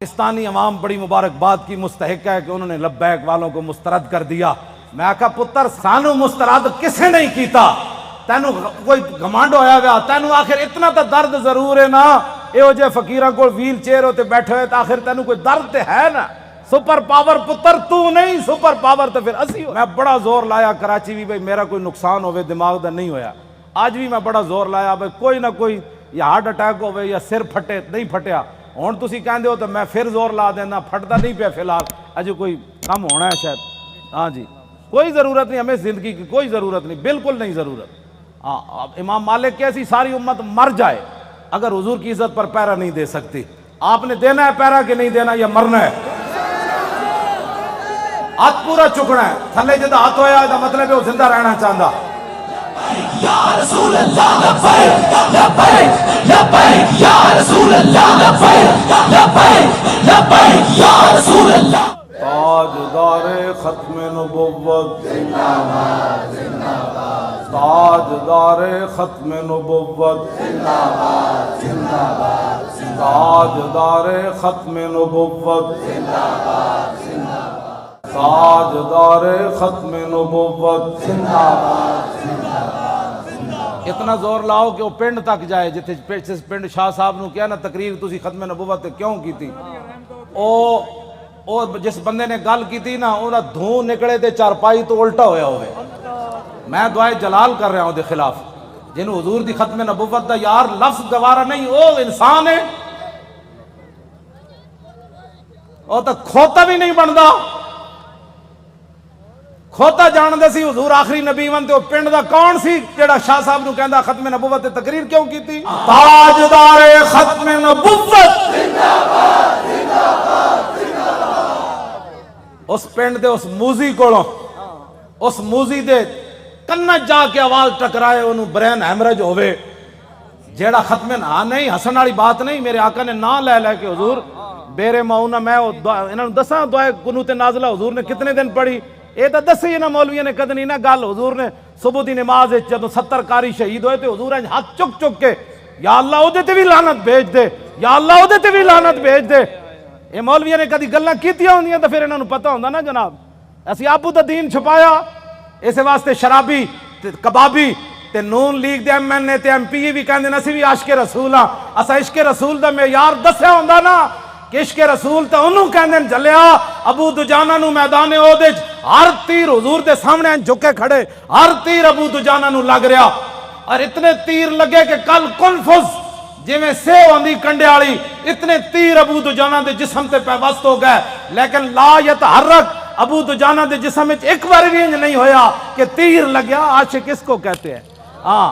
پاکستانی عوام بڑی مبارکباد کی مستحق ہے کہ انہوں نے لبیک والوں کو مسترد کر دیا۔ میں کہا پتر سانو مسترد کسے نہیں کیتا، تینو کوئی گھمنڈ ہویا گیا، تینو آخر اتنا تا درد ضرور ہے نا، اے جے فقیراں کو ویل چیئر ہوتے بیٹھے ہوئے تو آخر تینو کوئی درد تے ہے نا۔ سپر پاور پتر تو نہیں، سپر پاور تو پھر اسی ہو۔ میں بڑا زور لایا کراچی بھی بھئی میرا کوئی نقصان ہوئے دماغ دا نہیں ہویا، آج بھی میں بڑا زور لایا بھئی کوئی نہ کوئی یا ہارٹ اٹیک ہوئے یا سر پھٹے، نہیں پھٹیا۔ ہون تسی کہندے ہو تو میں پھر زور لا دینا، پھٹتا نہیں پیا فی الحال، اجے کوئی کم ہونا ہے شاید۔ ہاں جی کوئی ضرورت نہیں ہمیں زندگی کی، کوئی ضرورت نہیں، بالکل نہیں ضرورت۔ ہاں امام مالک کیسی ساری امت مر جائے اگر حضور کی عزت پر پیرا نہیں دے سکتی۔ آپ نے دینا ہے پیرا کہ نہیں دینا، یا مرنا ہے؟ ہاتھ پورا چکنا ہے، تھلے جدہ ہاتھ ہویا ہے مطلب ہے وہ زندہ رہنا چاہتا۔ یا رسول اللہ لبیک لبیک لبیک یا رسول اللہ لبیک لبیک لبیک یا رسول اللہ۔ تاجدار ختم نبوت زندہ باد زندہ باد، تاجدار ختم نبوت زندہ باد زندہ باد، تاجدار ختم نبوت زندہ باد زندہ باد، تاجدار ختم نبوت زندہ باد زندہ باد۔ اتنا زور لاؤ کہ وہ پنڈ تک جائے، جتنے پنڈ شاہ صاحب نے کیا نا تقریر تسی ختم نبوت کیوں کی تھی، او جس بندے نے گل کی تھی نا انہاں دھوں نکلے تے چارپائی تو الٹا ہویا ہوئے۔ میں دعائے جلال کر رہا ہوں دے خلاف، جنہوں حضور دی ختم نبوت دا یار لفظ گوارا نہیں، او انسان ہے، او تا کھوتا بھی نہیں بندا، کھوتا جان دے سی حضور آخری نبی ون تے او پنڈ دا کون سی جڑا شاہ صاحب نو کہندا ختم نبوت تے تقریر کیوں کی تھی؟ تاجدار ختم نبوت زندہ باد زندہ باد زندہ باد۔ اس پنڈ دے اس موزی کولوں، اس موزی دے کنج جا کے آواز ٹکرائے انہوں برین ہیمرج ہوئے، جیڑا ختم ہاں نہیں حسن والی بات نہیں، میرے آقا نے نہ لے لے کے حضور بیرے معونہ میں انہوں دساں دعائے قنوت نازلہ حضور نے کتنے دن پڑھی، اے تا دسی نا مولویہ نے کدنی نا گل، حضور نے صبح دی نماز جب 70 قاری شہید ہوئے تھے حضور نے ہاتھ چک چک کے یا اللہ او دے تے بھی لعنت بھیج دے، یا اللہ او دے تے بھی لعنت بھیج دے۔ اے مولویہ نے کدی گلاں کیتیاں ہوندیاں تو پھر انہوں نے پتہ ہوندا نا جناب، اسی آپو دا دین چھپایا، اس واسطے شرابی تے کبابی تے نون لیگ دے ایم این اے تے ایم پی بھی کہندے نا اسی بھی عاشق رسول ہاں، اسا عشق رسول دا معیار دسیا ہوندا نا کہ عشق رسول تے انہوں کہندے جلیا ابو دجانہ نو میدان احد وچ ہر تیر حضور دے سامنے جھکے کھڑے، ہر تیر ابو دجانہ نو لگ رہا، اور اتنے تیر لگے کہ کل کنفذ جی میں سیو آندی کنڈے والی، اتنے تیر ابو دجانہ دے جسم تے پیوست ہو گئے، لیکن لا یتحرک ابو دجانہ دے جسم وچ ایک بار بھی انج نہیں ہویا کہ تیر لگیا۔ عاشق اس کو کہتے ہیں، ہاں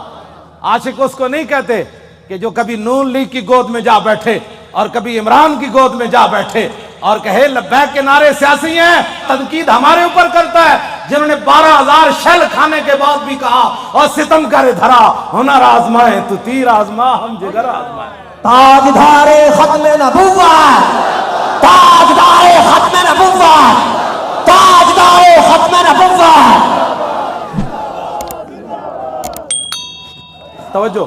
عاشق اس کو نہیں کہتے کہ جو کبھی نون لیگ کی گود میں جا بیٹھے اور کبھی عمران کی گود میں جا بیٹھے اور کہے لبیک کے نعرے سیاسی ہیں، تنقید ہمارے اوپر کرتا ہے، جنہوں نے 12,000 شیل کھانے کے بعد بھی کہا اور ستم کرے دھرا ہنر آزمائے تو تیر آزما ہم جگر آزمائے۔ تاجدار ختم نبوت، تاجدار ختم نبوت، تاجدار ختم نبوت۔ توجہ،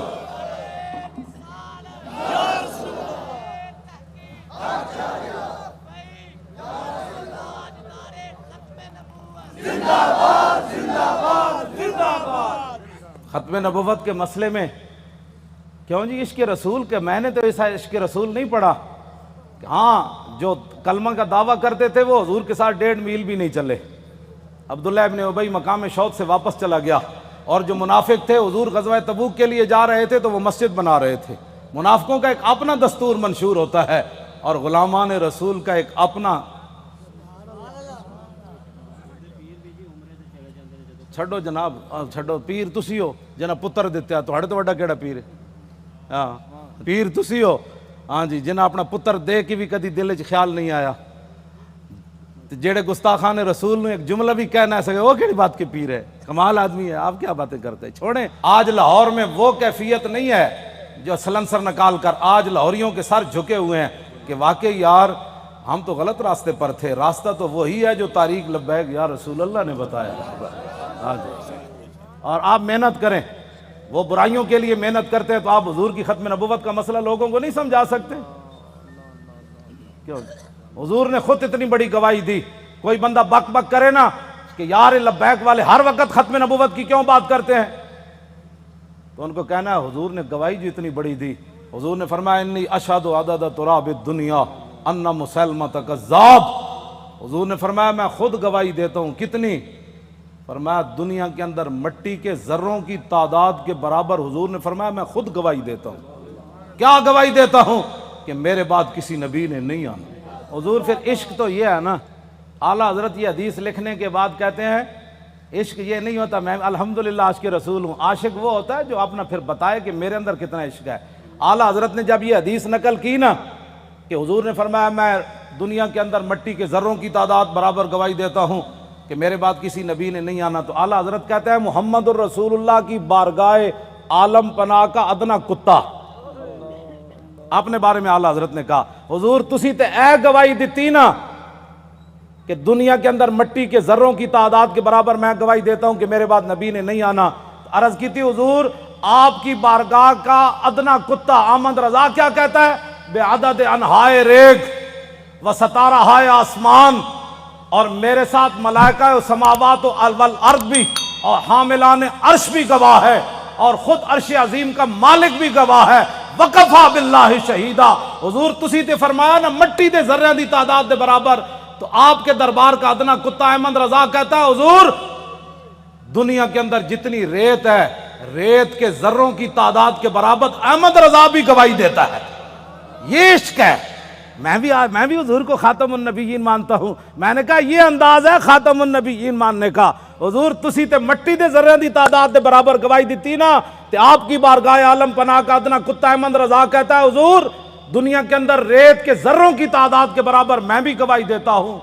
ختم نبوت کے مسئلے میں کیوں جی عشق رسول کے میں نے تو ایسا عشق رسول نہیں پڑھا، ہاں جو کلمہ کا دعویٰ کرتے تھے وہ حضور کے ساتھ 1.5 میل بھی نہیں چلے۔ عبداللہ ابن ابی مقام شوق سے واپس چلا گیا، اور جو منافق تھے حضور غزوہ تبوک کے لیے جا رہے تھے تو وہ مسجد بنا رہے تھے۔ منافقوں کا ایک اپنا دستور منشور ہوتا ہے اور غلامان رسول کا ایک اپنا۔ چھڑو جناب، چھڑو، پیر تسی ہو جنہ پتر دیتے ہیں، تو ہڑے تو وڈا کیڑا پیر ہے؟ ہاں پیر تسی ہو، ہاں جی، جنہ اپنا پتر دے کے بھی کدی دل وچ خیال نہیں آیا، جیڑے گستاخان رسول نے ایک جملہ بھی کہنا ہے سکے وہ کیڑی بات کے پیر ہے، کمال آدمی ہے، آپ کیا باتیں کرتے ہیں، چھوڑیں۔ آج لاہور میں وہ کیفیت نہیں ہے جو سلنسر نکال کر آج لاہوریوں کے سر جھکے ہوئے ہیں کہ واقعی یار ہم تو غلط راستے پر تھے، راستہ تو وہی ہے جو طریق لبیک یا رسول اللہ نے بتایا۔ اور آپ محنت کریں، وہ برائیوں کے لیے محنت کرتے ہیں تو آپ حضور کی ختم نبوت کا مسئلہ لوگوں کو نہیں سمجھا سکتے۔ کیوں؟ حضور نے خود اتنی بڑی گواہی دی. کوئی بندہ بک بک کرے نا کہ یار لبیک والے ہر وقت ختم نبوت کی کیوں بات کرتے ہیں، تو ان کو کہنا ہے حضور نے گواہی جو اتنی بڑی دی. حضور نے فرمایا انی اشہد عدد تراب الدنیا ان مسلمہ کذاب. حضور نے فرمایا میں خود گواہی دیتا ہوں. کتنی؟ فرمایا دنیا کے اندر مٹی کے ذروں کی تعداد کے برابر. حضور نے فرمایا میں خود گواہی دیتا ہوں. کیا گواہی دیتا ہوں؟ کہ میرے بعد کسی نبی نے نہیں آنا. حضور پھر عشق تو یہ ہے نا، اعلیٰ حضرت یہ حدیث لکھنے کے بعد کہتے ہیں عشق یہ نہیں ہوتا میں الحمدللہ عاشق رسول ہوں. عاشق وہ ہوتا ہے جو اپنا پھر بتائے کہ میرے اندر کتنا عشق ہے. اعلیٰ حضرت نے جب یہ حدیث نقل کی نا کہ حضور نے فرمایا میں دنیا کے اندر مٹی کے ذروں کی تعداد برابر گواہی دیتا ہوں کہ میرے بعد کسی نبی نے نہیں آنا، تو اعلیٰ حضرت کہتے ہیں محمد الرسول اللہ کی بارگاہ عالم پناہ کا ادنا کتا. اپنے بارے میں اعلیٰ حضرت نے کہا حضور تسی تے اے گواہی دیتی نا کہ دنیا کے اندر مٹی کے ذروں کی تعداد کے برابر میں گواہی دیتا ہوں کہ میرے بعد نبی نے نہیں آنا. عرض کی تھی حضور آپ کی بارگاہ کا ادنا کتا احمد رضا کیا کہتا ہے؟ بے عدد انہائے ریگ و ستارہائے آسمان، اور میرے ساتھ ملائکہ و سماوات والارض بھی اور حاملان عرش بھی گواہ ہے، اور خود عرش عظیم کا مالک بھی گواہ ہے. وکفا باللہ شہیدہ. حضور تسی تے فرمایا نا مٹی دے ذرے دی تعداد دے برابر، تو آپ کے دربار کا ادنا کتا احمد رضا کہتا ہے حضور دنیا کے اندر جتنی ریت ہے ریت کے ذروں کی تعداد کے برابر احمد رضا بھی گواہی دیتا ہے. یہ عشق ہے. میں بھی حضور کو خاتم النبیین مانتا ہوں. میں نے کہا یہ انداز ہے خاتم النبیین ماننے کا. حضور تسی تے مٹی دے ذرے دی تعداد دے برابر گواہی دیتی نا، تے آپ کی بارگاہ عالم پناہ کا ادنا کتا احمد رضا کہتا ہے حضور دنیا کے اندر ریت کے ذروں کی تعداد کے برابر میں بھی گواہی دیتا ہوں.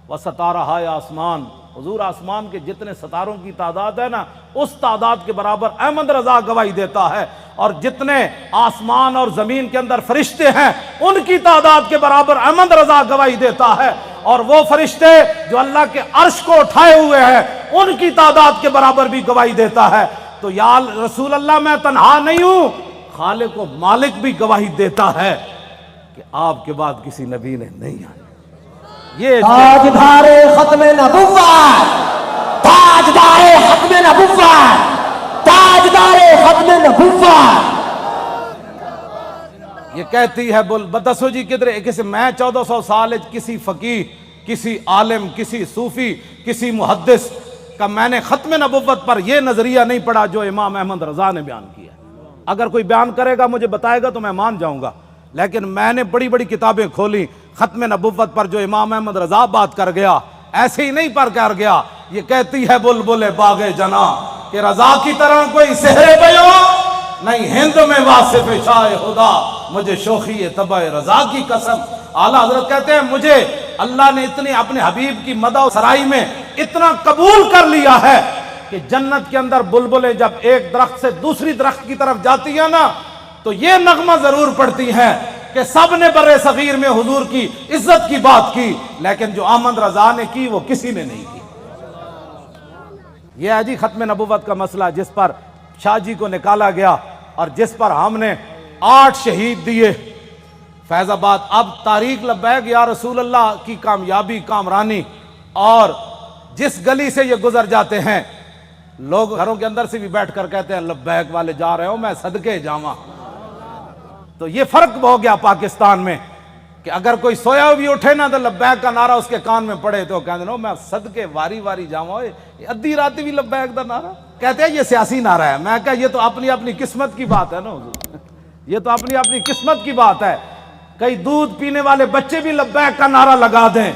وستارہائے آسمان، حضور آسمان کے جتنے ستاروں کی تعداد ہے نا اس تعداد کے برابر احمد رضا گواہی دیتا ہے، اور جتنے آسمان اور زمین کے اندر فرشتے ہیں ان کی تعداد کے برابر احمد رضا گواہی دیتا ہے، اور وہ فرشتے جو اللہ کے عرش کو اٹھائے ہوئے ہیں ان کی تعداد کے برابر بھی گواہی دیتا ہے. تو یا رسول اللہ میں تنہا نہیں ہوں، خالق و مالک بھی گواہی دیتا ہے کہ آپ کے بعد کسی نبی نے نہیں آنا. یہ تاجدار ختم نبوت، تاجدار ختم نبوت، تاجدار ختم نبوت. یہ کہتی ہے بتسو جی کدھر کسی میں 1400 سال کسی فقیہ کسی عالم کسی صوفی کسی محدث کا میں نے ختم نبوت پر یہ نظریہ نہیں پڑھا جو امام احمد رضا نے بیان کیا. اگر کوئی بیان کرے گا مجھے بتائے گا تو میں مان جاؤں گا، لیکن میں نے بڑی بڑی کتابیں کھولی ختم نبوت پر جو امام احمد رضا بات کر گیا ایسے ہی نہیں پر کر گیا. یہ کہتی ہے بلبل باغ جنا کہ رضا کی طرح کوئی سحر بیان نہیں ہند میں واصف شاہ خدا، مجھے شوخی طبع رضا کی قسم. اعلیٰ حضرت کہتے ہیں مجھے اللہ نے اتنی اپنے حبیب کی مدح و سرائی میں اتنا قبول کر لیا ہے کہ جنت کے اندر بلبلیں جب ایک درخت سے دوسری درخت کی طرف جاتی ہیں نا تو یہ نغمہ ضرور پڑتی ہیں کہ سب نے برے صغیر میں حضور کی عزت کی بات کی، لیکن جو احمد رضا نے کی وہ کسی نے نہیں کی. یہ ہے جی ختم نبوت کا مسئلہ جس پر شاہ جی کو نکالا گیا اور جس پر ہم نے 8 شہید دیے فیض آباد. اب تاریخ لبیک یا رسول اللہ کی کامیابی کامرانی، اور جس گلی سے یہ گزر جاتے ہیں لوگ گھروں کے اندر سے بھی بیٹھ کر کہتے ہیں لبیک والے جا رہے ہو میں صدقے جاواں. تو یہ فرق ہو گیا پاکستان میں کہ اگر کوئی سویا بھی اٹھے نا تو لبیک کا نعرہ اس کے کان میں پڑے تو کہتے ہیں میں صدقے واری واری جاواں. ادھی راتی بھی لبیک دا نعرہ کہتے ہیں یہ سیاسی نعرہ ہے. میں کہا یہ تو اپنی اپنی قسمت کی بات ہے نا حضور، یہ تو اپنی اپنی قسمت کی بات ہے. کئی دودھ پینے والے بچے بھی لبیک کا نعرہ لگا دیں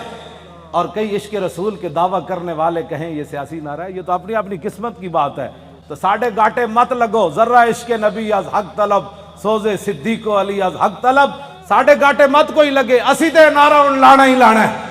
اور کئی عشق رسول کے دعویٰ کرنے والے کہیں یہ سیاسی نعرہ ہے. یہ تو اپنی اپنی قسمت کی بات ہے. تو ساڑھے گاٹے مت لگو، ذرہ عشق نبی از حق طلب، سوزے صدیق و علی از حق طلب. ساڑھے گاٹے مت کوئی لگے، اسی تے نعرہ ان لانا ہی لانا ہے.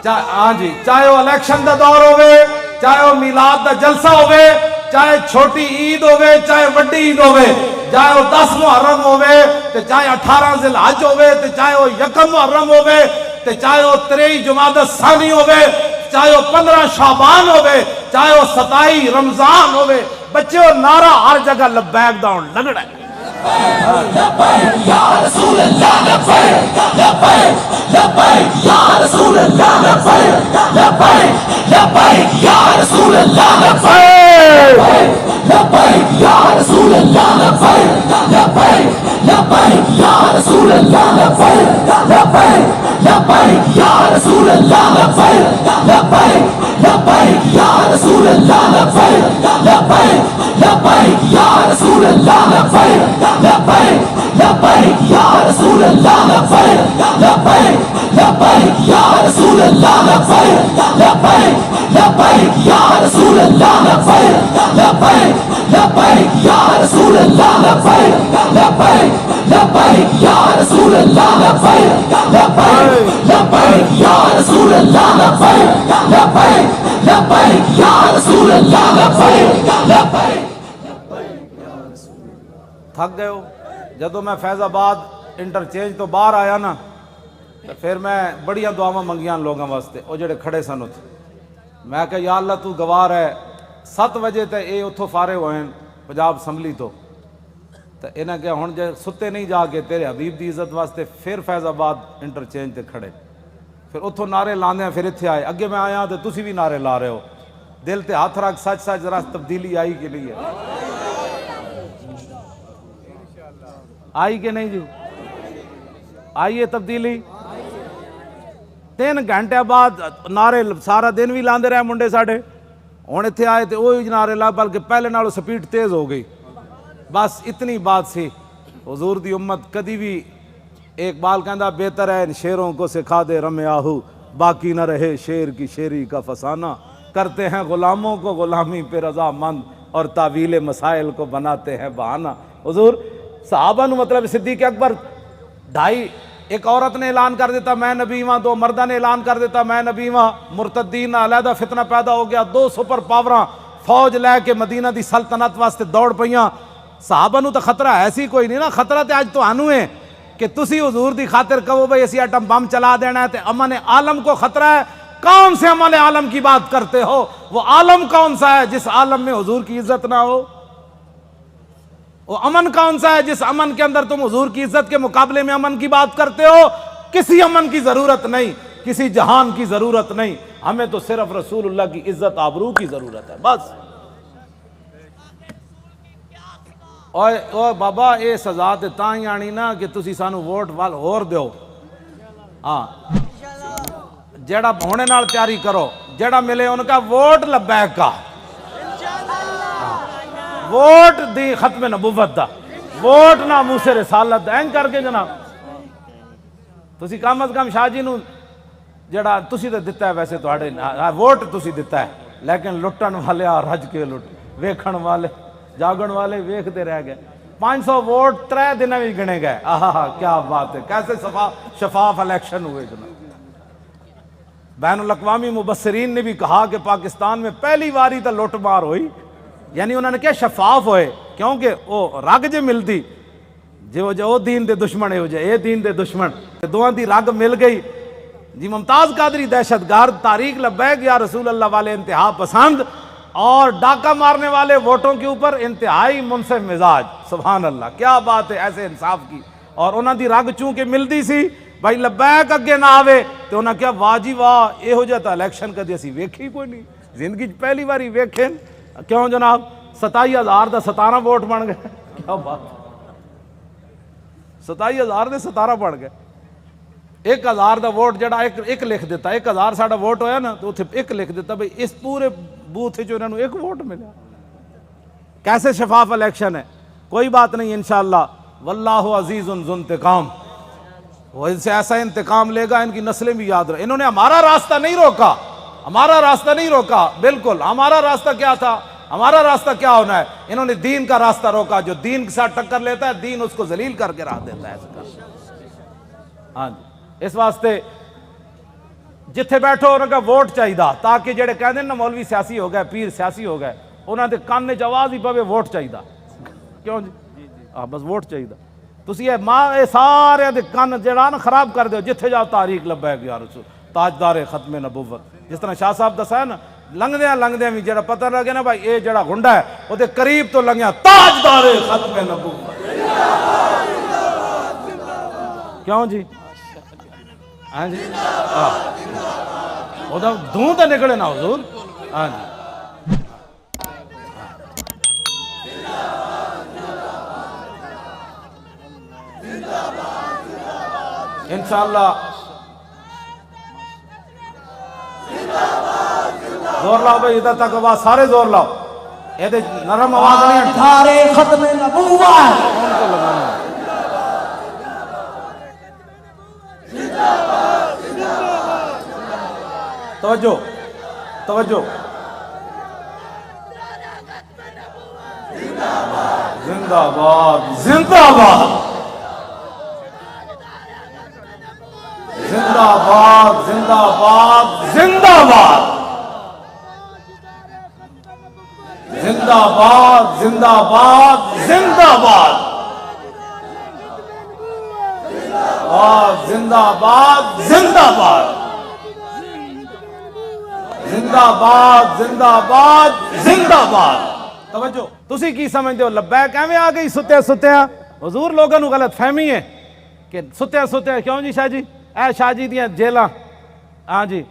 ہاں جی، چاہے وہ الیکشن دا دور ہوئے، چاہے وہ میلاد دا جلسہ ہوئے، چاہے چھوٹی عید ہوئے چاہے وڈی عید ہوئے، چاہے وہ 10 محرم ہوئے تے چاہے 18 ذی الحج ہوئے تے چاہے وہ 1 محرم ہوئے تے چاہے وہ 23 جمادی الثانی ہوئے، چاہے وہ 15 شعبان ہوئے، چاہے وہ 27 رمضان ہوئے، بچے وہ نعرہ ہر جگہ لبیک دا لگڑا ہے. لبیک یا رسول اللہ لبیک لبیک لبیک یا رسول اللہ لبیک لبیک لبیک یا رسول اللہ لبیک لبیک یا رسول اللہ لبیک لبیک لبیک یا رسول اللہ لبیک لبیک لبیک یا رسول اللہ لبیک لبیک لبیک یا رسول اللہ لبیک لبیک لبیک یا رسول اللہ لبیک لبیک لبیک یا رسول اللہ لبیک لبیک لبیک یا رسول اللہ لبیک لبیک لبیک یا رسول اللہ لبیک لبیک لبیک یا رسول اللہ لبیک لبیک لبیک یا رسول اللہ لبیک لبیک لبیک یا رسول اللہ لبیک لبیک لبیک یا رسول اللہ لبیک لبیک. تھک گئے ہو؟ جدو میں فیض آباد انٹرچینج تو باہر آیا نا تو پھر میں بڑیاں دعاواں منگیاں لوگوں واسطے، وہ جڑے کھڑے سن اتنے. میں کہ یا اللہ تو گوار ہے 7 بجے تے اے اتھوں فارغ ہوئے پنجاب اسمبلی تو انہیں کہ ہن جے ستے نہیں جا کے تیرے حبیب دی عزت واسطے پھر فیض آباد انٹرچینج تے کھڑے، پھر اتھوں نعرے لاندے ہیں، پھر اتھے آئے. اگے میں آیا تو تسی بھی نعرے لا رہے ہو. دل تے ہاتھ رکھ، سچ سچ ذرا تبدیلی آئی کہ نہیں ہے؟ آئی کہ نہیں جی؟ آئیے تبدیلی. 3 گھنٹے بعد نعرے سارا دن بھی لاندے رہے منڈے ساڑھے، ہوں اتنے آئے تو وہی نعرے لا، بلکہ پہلے نالوں سپیڈ تیز ہو گئی. بس اتنی بات سی. حضور دی امت کدی بھی، ایک بال کہندا بہتر ہے ان شیروں کو سکھا دے رم آہو، باقی نہ رہے شیر کی شیری کا فسانہ. کرتے ہیں غلاموں کو غلامی پہ رضا مند اور تعویل مسائل کو بناتے ہیں بہانہ. حضور صحابہ نو مطلب صدیق اکبر 2.5، ایک عورت نے اعلان کر دیتا میں نبی ہاں، 2 مردہ نے اعلان کر دیتا میں نبی ہاں، مرتدین علیحدہ فتنہ پیدا ہو گیا. 2 سپر پاوراں فوج لے کے مدینہ دی سلطنت واسطے دوڑ پئیاں. صحابہ نو تو خطرہ ایسی کوئی نہیں نا، خطرہ تے آج تو آنو ہے کہ تسی حضور دی خاطر کہو بھئی اسی ایٹم بم چلا دینا ہے. تے امن عالم کو خطرہ ہے. کون سے امن عالم کی بات کرتے ہو؟ وہ عالم کون سا ہے جس عالم میں حضور کی عزت نہ ہو؟ وہ امن کون سا ہے جس امن کے اندر تم حضور کی عزت کے مقابلے میں امن کی بات کرتے ہو؟ کسی امن کی ضرورت نہیں، کسی جہان کی ضرورت نہیں. ہمیں تو صرف رسول اللہ کی عزت آبرو کی ضرورت ہے بس. اوے بابا اے سزا تے تاں ہی آنی نا کہ تسی سانو ووٹ وال ہور دیو. ہاں جیڑا ہونے نال تیاری کرو، جیڑا ملے ان کا ووٹ لبیک کا، ووٹ دی ختم نبوت دا، ووٹ نہ موسیٰ رسالت دا. این کر کے جناب تسی کم از کم شاہ جی نو جڑا تسی تے دتا ہے، ویسے تواڈے ووٹ تسی دتا ہے، لیکن لٹن والے رج کے لٹ، ویکھن والے جاگن والے ویکھتے رہ گئے. 500 ووٹ 3 دن میں گنے گئے. آہا کیا بات ہے، کیسے شفاف الیکشن ہوئے جناب. بین الاقوامی مبصرین نے بھی کہا کہ پاکستان میں پہلی باری تو لوٹ مار ہوئی، یعنی انہوں نے کیا شفاف ہوئے، کیونکہ وہ رگ جے ملتی جو دین دے دشمن ہے ہو جائے اے دین دے دشمن، دوہاں دی رگ مل گئی. جی ممتاز قادری دہشت گرد، تاریخ لبیک یا رسول اللہ والے انتہا پسند اور ڈاکہ مارنے والے ووٹوں کے اوپر انتہائی منصف مزاج. سبحان اللہ کیا بات ہے ایسے انصاف کی. اور انہاں دی رگ چونکہ ملتی سی بھائی لبیک اگے نہ آوے تو انہاں کیا واہ جی واہ یہ ہو جاتا الیکشن کدی اسی ویکھی کوئی نہیں زندگی پہلی باری ویکھیں. کیوں جناب 27,000 دا 17 ووٹ بن گئے. کیا بات، 27,000 دے 17 بن گئے. 1,000 دا ووٹ جڑا ایک لکھ دیتا، 1,000 ساڑا ووٹ ہویا نا تو اتھے ایک لکھ دیتا بھئی اس پورے بوتھ جو انہوں نے ایک ووٹ ملا. کیسے شفاف الیکشن ہے. کوئی بات نہیں انشاءاللہ، واللہ عزیز ذو انتقام. وہ ان سے ایسا انتقام لے گا ان کی نسلیں بھی یاد رہے. انہوں نے ہمارا راستہ نہیں روکا، ہمارا راستہ نہیں روکا. بالکل ہمارا راستہ کیا تھا، ہمارا راستہ کیا ہونا ہے. انہوں نے دین کا راستہ روکا. جو دین کے ساتھ ٹکر لیتا ہے دین اس کو ذلیل کر کے رکھ دیتا ہے. ہاں جی اس واسطے جتھے بیٹھو انہوں کا ووٹ چاہیے تاکہ جڑے کہتے ہیں نا مولوی سیاسی ہو گئے، پیر سیاسی ہو گئے، انہوں نے کان چ آواز ہی پوے ووٹ چاہیے. کیوں جی بس ووٹ چاہیے. تسی یہ سارے دے کان جڑا نا خراب کر دیو. جتھے جاؤ تاریخ لبیک یا رسول، تاجدار ختم نبوت. جس طرح شاہ صاحب دسا ہے نا لنگدیاں بھی جڑا پتہ لگے نا بھائی یہ جڑا گنڈا ہے وہ دے قریب تو لنگیا تاجدار ختم نبوت. کیوں جی؟ ہاں جی وہ دھوں تو نکلے نا حضور. ہاں جی انشاءاللہ زور لاؤ بھائی ادھر تک آواز سارے زور لاؤ. یہ نرم آواز نہیں ہے. تاجدار ختم نبوت کون کو لگانا ہے؟ توجہ توجہ. زندہ باد زندہ باد زندہ باد زندہ باد زندہ باد زندہ باد زندہ باد زندہ باد زندہ باد زندہ باد زندہ باد زندہ باد زندہ باد. توجہ تسی کی سمجھتے ہو لبیک ایویں آ گئی ستیا ستیا؟ حضور لوگوں نو غلط فہمی ہے کہ ستیا ستیا کیوں جی شاہ جی اے شاہ جی دیاں جیلاں. ہاں جی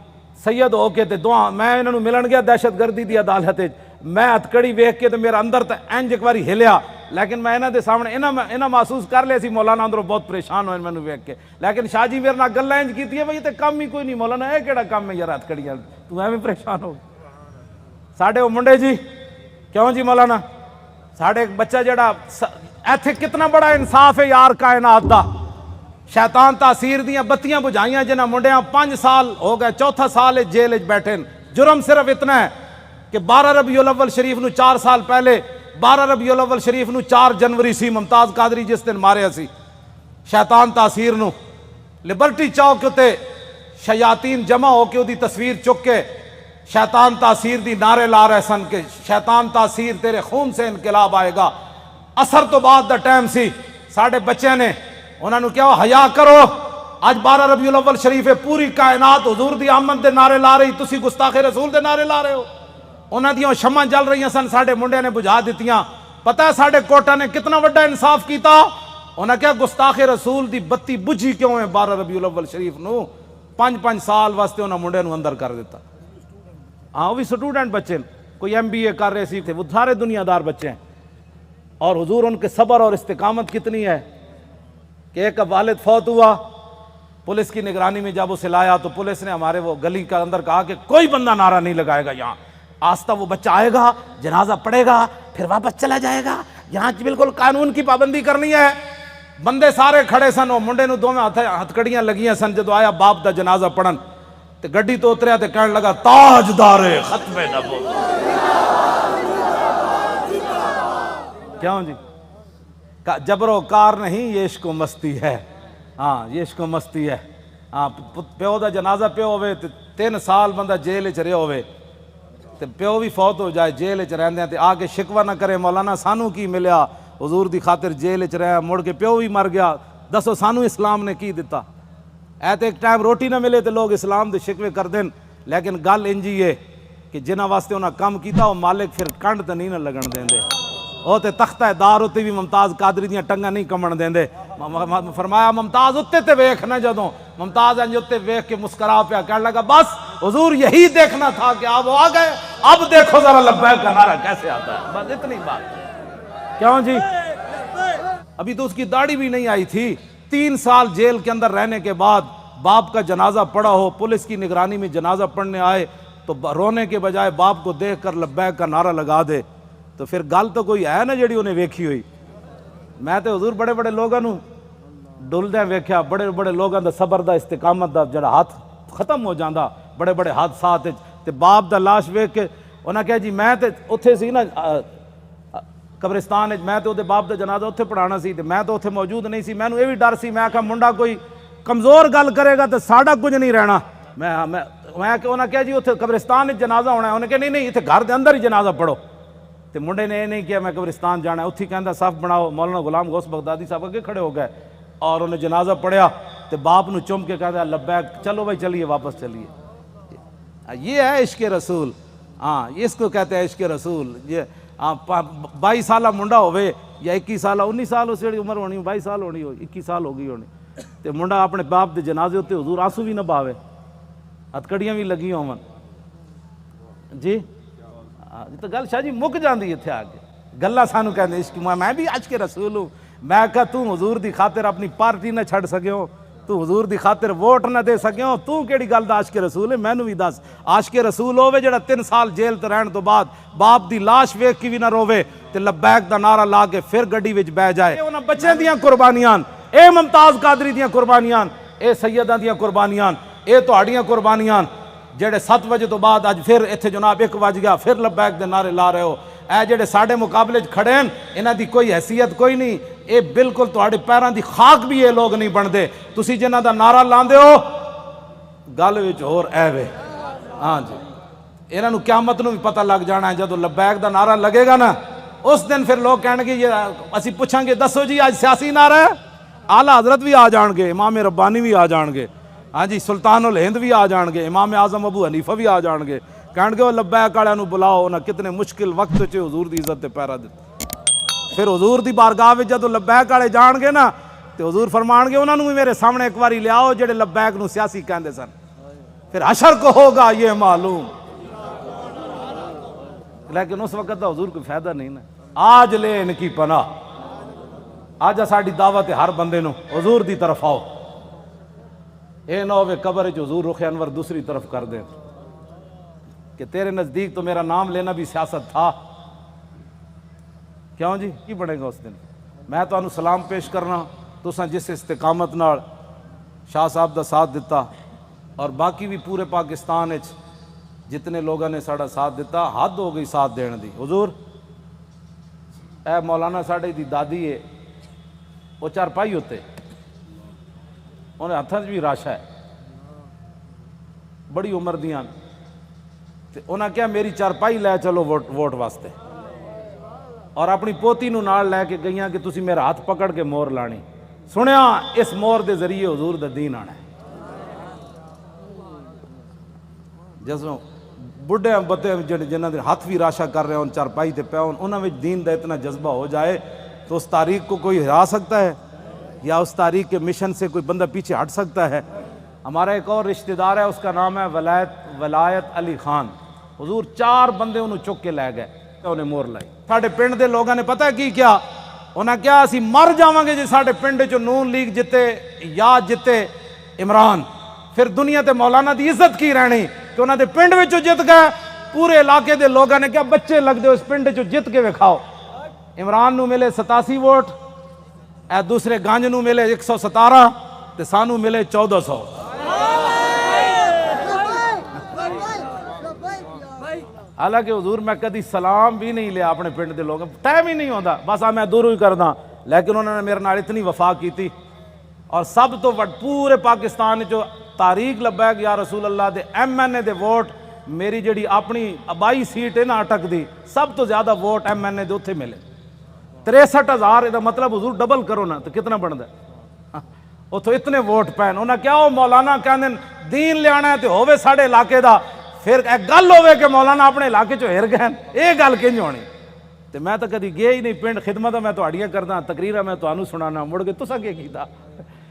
سید ہو کے تے دعا میں انہاں نو ملن گیا دہشت گردی دی عدالت وچ میں ہتکڑی ویکھ کے تے میرا اندر تے انج ایک واری ہلیا لیکن میں انہاں دے سامنے انہاں محسوس کر لیا سی مولانا اندروں بہت پریشان ہوئے مینوں ویکھ کے. لیکن شاہ جی میرے نال گلاں انج کیتی ہے بھئی تے کم ہی کوئی نہیں مولانا اے کیڑا کم ہے یار ہتکڑیاں تو ایویں پریشان ہو. ساڈے او منڈے جی کیوں جی مولانا ساڈے ایک بچہ جڑا ایتھے کتنا بڑا انصاف ہے یار کائنات دا. شیطان تاثیر دیاں بتیاں بجھائیاں جنہاں منڈیاں 5 سال ہو گئے چوتھا سال جیل وچ بیٹھے. جرم صرف اتنا ہے کہ 12 ربیع الاول شریف نو 4 سال پہلے 12 ربیع الاول شریف نو 4 جنوری سی ممتاز قادری جس دن ماریا سی. شیطان تاثیر نو لبرٹی چوک تے شیاطین جمع ہو کے دی تصویر چک کے شیطان تاثیر دی نعرے لا رہے سن کہ شیطان تاثیر تیرے خون سے انقلاب آئے گا. اثر تو بعد دا ٹائم سی ساڑھے بچے نے انہوں نے کیا حیا کرو آج 12 ربیع الاول شریف ہے پوری کائنات حضور دی آمد دے نعرے لا رہی تسی گستاخ رسول دے نعرے لا رہے ہو. انہاں دیاں شمع جل رہی سن ساڑھے منڈے نے بجھا دیتیاں. پتہ ہے ساڑھے کوٹا نے کتنا وڈا انصاف کیتا. انہاں کیا گستاخ رسول دی بتی بجھی کیوں ہے 12 ربیع الاول شریف نو 5 سال واسطے انہاں منڈے نو اندر کر دیتا. ہاں وہ بھی سٹوڈنٹ بچے کوئی MBA کر رہے سی تھے وہ سارے دنیا دار بچے ہیں. اور حضور ان کے صبر اور استقامت کتنی ہے کہ ایک والد فوت ہوا پولیس کی نگرانی میں جب اسے لایا تو پولیس نے ہمارے وہ گلی کا اندر کہا کہ کوئی بندہ نعرہ نہیں لگائے گا یہاں. آستہ وہ بچہ آئے گا جنازہ پڑے گا پھر واپس چلا جائے گا. یہاں بالکل قانون کی پابندی کرنی ہے. بندے سارے کھڑے سن وہ منڈے نو دو میں ہتھکڑیاں لگیاں سن. جدو آیا باپ دا جنازہ پڑھن تے گڈی تو اتریا تے کہنے لگا تاجدار ختم نبوت. کیوں جی جبر و کار نہیں یہ عشق و مستی ہے. ہاں یہ عشق و مستی ہے. ہاں پیو دا جنازہ پیو ہوئے تے 3 سال بندہ جیل چ رہے ہوئے تے پیو بھی فوت ہو جائے جیل چ رہندے ہیں تے آ کے شکوہ نہ کرے مولانا سانو کی ملیا حضور دی خاطر جیل چ رہا مڑ کے پیو بھی مر گیا دسو سانو اسلام نے کی دیتا. ایت ایک ٹائم روٹی نہ ملے تے لوگ اسلام دے شکوے کر دین. لیکن گل انجی ہے کہ جنہاں واسطے انہاں کم کیتا وہ مالک پھر کنڈ تے نہیں نہ لگن دیندے. وہ تے تختہ دار اتے بھی ممتاز قادری دیاں ٹنگاں نہیں کمن دیندے. فرمایا ممتاز اتے تے ویکھ نہ جدوں ممتاز انج اتے ویکھ کے مسکرا پیا کہنے لگا بس حضور یہی دیکھنا تھا کہ آپ آ گئے اب دیکھو ذرا لبیک کا نعرہ کیسے آتا ہے. بس اتنی بات. کیوں جی ابھی تو اس کی داڑھی بھی نہیں آئی تھی. 3 سال جیل کے اندر رہنے کے بعد باپ کا جنازہ پڑا ہو پولیس کی نگرانی میں جنازہ پڑھنے آئے تو رونے کے بجائے باپ کو دیکھ کر لبیک کا نعرہ لگا دے تو پھر گل تو کوئی ہے نا جڑی انہیں ویکھی ہوئی. میں تو حضور بڑے بڑے لوگوں ڈلدے ویکھیا بڑے بڑے لوگوں دا صبر دا استقامت دا جڑا ہاتھ ختم ہو جاندہ بڑے بڑے حادثات تے باپ دا لاش ویکھ کے انہاں کہا جی میں تے اتھے سی نا قبرستان میں تے باپ دا جنازہ اتھے پڑھانا سی تے میں تو اتھے موجود نہیں سی. میں نو یہ بھی ڈر سی میں کہا منڈا کوئی کمزور گل کرے گا تو ساڈا کچھ نہیں رہنا. میں انہاں کہا جی اتھے قبرستان جنازہ ہونا ہے. انہیں کہا نہیں اتھے گھر دے اندر ہی جنازہ پڑھو. تے منڈے نے یہ نہیں کیا میں قبرستان جانا ہے. اتھی کہندا صف بناؤ. مولانا غلام غوث بغدادی صاحب اگے کھڑے ہو گئے اور انہیں جنازہ پڑھیا تے باپ نو چم کے کہتا لبیک چلو بھائی چلیے واپس چلیے. یہ ہے عشق رسول. ہاں اس کو کہتے ہیں عشق رسول. یہ 22 سالہ منڈا ہوئے یا 21 سالہ 19 سال اس جڑی عمر ہونی 22 سال ہونی ہو 21 سال ہو گئی ہونی تے منڈا اپنے باپ دے جنازے ہوتے حضور آنسو بھی نہ باوے ہتکڑیاں بھی لگی ہون جی تو گل شاہ جی مک جاندی اتھے آ کے گلا سانو کہندے عشق میں بھی عشق رسول ہوں میں کہا تو حضور دی خاطر اپنی پارٹی نہ چھڑ سکے ہو تو حضور دی خاطر ووٹ نہ دے سکے ہو تو کیڑی گل دا عاشق رسول ہے مینوں بھی دس عاشق رسول ہوے جڑا 3 سال جیل تے رہن تو بعد باپ دی لاش ویکھ کے بھی نہ روے تے لبیک دا نعرہ لا کے پھر گڈی وچ بہ جائے انہاں بچیاں دیاں قربانیاں اے ممتاز قادری دیاں قربانیاں اے سیداں دیاں قربانیاں اے تہاڈیاں قربانیاں جڑے 7 بجے تو بعد اج پھر ایتھے جناب 1 بج گیا پھر لبیک دے نعرے لا رہے ہو اے جڑے ساڈے مقابلے چ کھڑے ہیں انہاں دی کوئی حیثیت کوئی نہیں اے بالکل تہاڈے پیراں دی خاک بھی یہ لوگ نہیں بندے تسی جنہاں دا نعرہ لاندے ہو گل وچ ہور اے وے ہاں جی انہاں نوں قیامت نوں بھی پتہ لگ جانا ہے جدوں لبیک دا نعرہ لگے گا نا اس دن پھر لوگ کہن گے یہ اسی پوچھاں گے دسو جی آج سیاسی نعرہ ہے اعلیٰ حضرت بھی آ جان گے امام ربانی بھی آ جان گے ہاں جی سلطان الہند بھی آ جان گے امام اعظم ابو حنیفہ بھی آ جان گے کہن گے وہ لبیک والوں بلاؤ انہاں کتنے مشکل وقت چ حضور دی عزت تے پیرا دتا پھر حضور دی بارگاہ وچ جدوں لبیک والے جان گے نا تے حضور فرمان گے انہاں نوں بھی میرے سامنے ایک واری لے آؤ جڑے لبیک نوں سیاسی کہندے سن پھر حشر کو ہوگا یہ معلوم لیکن اس وقت دا حضور کوئی فائدہ نہیں نا آج لے ان کی پناہ آج ساڈی دعوت ہے ہر بندے نوں حضور دی طرف آؤ اے نہ ہوے قبر وچ حضور رخ انور دوسری طرف کر دیں کہ تیرے نزدیک تو میرا نام لینا بھی سیاست تھا کیوں جی کی بنے گا اس دن میں تو انہوں سلام پیش کرنا تساں جس استقامت نال شاہ صاحب دا ساتھ دیتا اور باقی بھی پورے پاکستان وچ جتنے لوگوں نے ساڑا ساتھ دیتا حد ہو گئی ساتھ دین دی حضور اے مولانا ساڑے دی دادی ہے وہ چارپائی ہوتے انہیں ہتھاں بھی راشا ہے بڑی عمر دیاں تے انہاں کیا میری چارپائی لے چلو ووٹ واسطے اور اپنی پوتی نو نال لے کے گئیاں کہ تسی میرا ہاتھ پکڑ کے مور لانی سنیا اس مور دے ذریعے حضور دا دین آنا ہے جسوں بڑھے بتے جنہاں دے ہاتھ بھی راشا کر رہے ہیں چارپائی تے پے انہاں وچ دین دا اتنا جذبہ ہو جائے تو اس تاریخ کو کوئی ہرا سکتا ہے یا اس تاریخ کے مشن سے کوئی بندہ پیچھے ہٹ سکتا ہے ہمارا ایک اور رشتہ دار ہے اس کا نام ہے ولایت علی خان حضور 4 بندے انہوں چک کے لے گئے انہیں مور لائی ساڑھے پنڈ دے لوگوں نے پتہ کی کیا انہاں کیا اسی مر جاواں گے جی ساڑھے پنڈ چو نون لیگ جتے یا جتے عمران پھر دنیا تے مولانا دی عزت کی رہنی کہ انہاں دے پنڈ وچوں جت گئے پورے علاقے دے لوگوں نے کیا بچے لگ دے اس پنڈ چو جت کے وکھاؤ عمران نو ملے 87 ووٹ اے دوسرے گانج نو ملے 117 تے سانو ملے 1400 حالانکہ حضور میں کدی سلام بھی نہیں لیا اپنے پنڈ دے لوگ ٹائم ہی نہیں ہوتا بس میں دوروں ہی کردا لیکن انہوں نے میرے نال اتنی وفا کی تھی اور سب تو پورے پاکستان جو تاریخ لبیک یا رسول اللہ دے ایم این اے دے ووٹ میری جڑی اپنی آبائی سیٹ ہے نا اٹک دی سب تو زیادہ ووٹ ایم این اے دے اتھے ملے 63,000 دا مطلب حضور ڈبل کرو نا تو کتنا بن ہے اتھو اتنے ووٹ پین انہاں کیا ہو مولانا کہندے دین لے آنا ہے تو ہووے ساڑے علاقے دا پھر ایک گل ہوئے کہ مولانا اپنے علاقے چو ہر گئے یہ گل کنج ہونی تو میں تو کدی گیا ہی نہیں پنڈ خدمت میں تو اڑیاں کردا تقریرہ میں تو سنانا مڑ کے تساں کی کیتا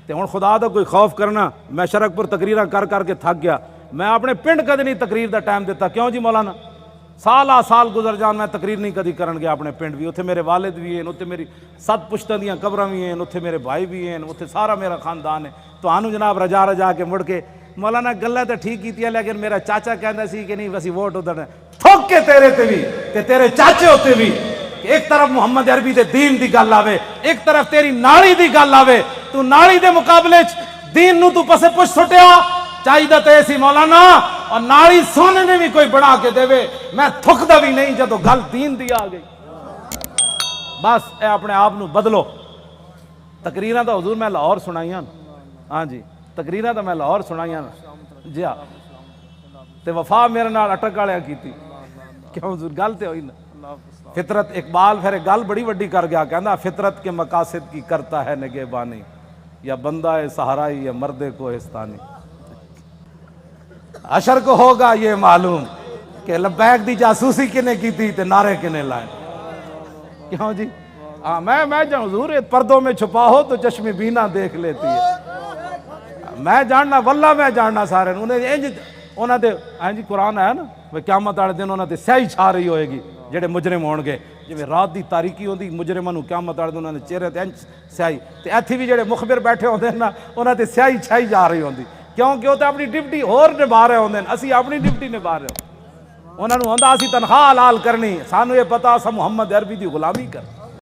تے ہن خدا دا کوئی خوف کرنا میں شرک پر تقریرہ کر کر کے تھک گیا میں اپنے پنڈ کدی نہیں تقریر دا ٹائم دیتا کیوں جی مولانا سال گزر جان میں تقریر نہیں کدی کرن گیا اپنے پنڈ بھی اتھے میرے والد بھی ہیں اتھے میری 7 پشتاں دیاں قبراں بھی ہیں اتھے میرے بھائی بھی ہیں اتھے سارا میرا خاندان ہے تو آنو جناب رجا کے مڑ کے مولانا گلہ تو ٹھیک کی تھی لیکن میرا چاچا کہندا سی کہ نہیں ویسی ووٹ ادھر تھوک کے تیرے تے بھی تے تیرے چاچے ہوتے بھی ایک طرف محمد عربی دے دین دی گل آوے ایک طرف تیری نالی دی گل آوے تو نالی دے مقابلے دین نو تو پسے پوچھ سٹیا چاہیے تے سی مولانا اور نالی سونے نے بھی کوئی بنا کے دے میں تھکدا بھی نہیں جدو گل دین دی آ گئی بس اے اپنے آپ نو بدلو تقریراں دا حضور میں لاہور سنائیاں ہاں جی تقریراں دا میں لاہور سنائیاں جی ہاں تے وفا میرے نال اٹک والیاں کیتی کیوں حضور گل تے ہوئی نا فطرت اقبال پھر گل بڑی وڈی کر گیا کہندا فطرت کے مقاصد کی کرتا ہے نگہبانی یا بندہ صحرائی یا مرد کوہستانی حشر کو ہوگا یہ معلوم کہ لبیک دی جاسوسی کنے کی تھی تے نعرے کنے لائے کیوں جی میں حضور پردوں میں چھپا ہو تو چشم بینا دیکھ لیتی ہے میں جاننا واللہ میں جاننا سارے انہوں نے جی قرآن ہے نا قیامت والے دن انہوں نے سیاہی چھا رہی ہوئے گی جڑے مجرم ہون گے جی رات دی تاریکی ہوندی مجرماں نوں قیامت والے دن انہوں نے چہرے تے سیاہی تے ایتھے بھی جڑے مخبر بیٹھے ہوندے نا انہاں تے سیاہی چھائی جا رہی ہوندی کیونکہ وہ تے اپنی ڈیوٹی اور نبھا رہے ہوندے اسی اپنی ڈیوٹی نبھا رہے ہوں انہوں نے ہوندا اسی تنخواہ حلال کرنی سانوں یہ پتہ اساں محمد عربی دی غلامی کر